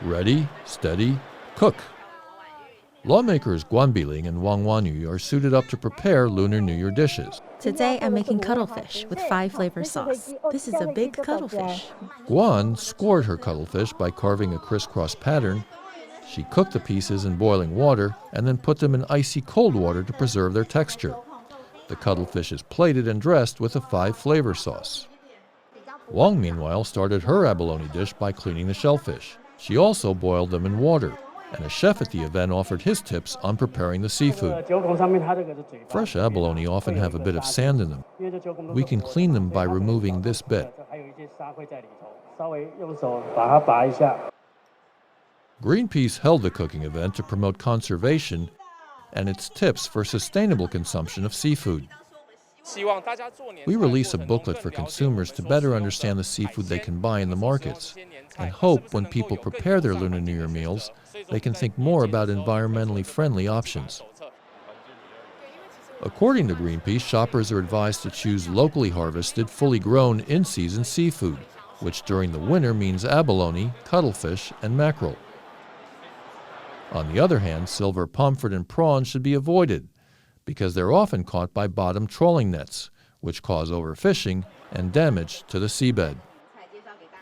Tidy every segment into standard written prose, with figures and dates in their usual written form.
Ready, steady, cook. Lawmakers Bi-ling and Wan-yu are suited up to prepare Lunar New Year dishes. Today I'm making cuttlefish with 5-flavor sauce. This is a big cuttlefish. Kuan scored her cuttlefish by carving a crisscross pattern. She cooked the pieces in boiling water and then put them in icy cold water to preserve their texture. The cuttlefish is plated and dressed with a 5-flavor sauce. Wang, meanwhile, started her abalone dish by cleaning the shellfish. She also boiled them in water, and a chef at the event offered his tips on preparing the seafood. Fresh abalone often have a bit of sand in them. We can clean them by removing this bit. Greenpeace held the cooking event to promote conservation and its tips for sustainable consumption of seafood. We release a booklet for consumers to better understand the seafood they can buy in the markets, and hope when people prepare their Lunar New Year meals, they can think more about environmentally friendly options. According to Greenpeace, shoppers are advised to choose locally harvested, fully grown, in-season seafood, which during the winter means abalone, cuttlefish, and mackerel. On the other hand, silver pomfret and prawns should be avoided because they're often caught by bottom trawling nets, which cause overfishing and damage to the seabed.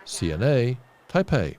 CNA, Taipei.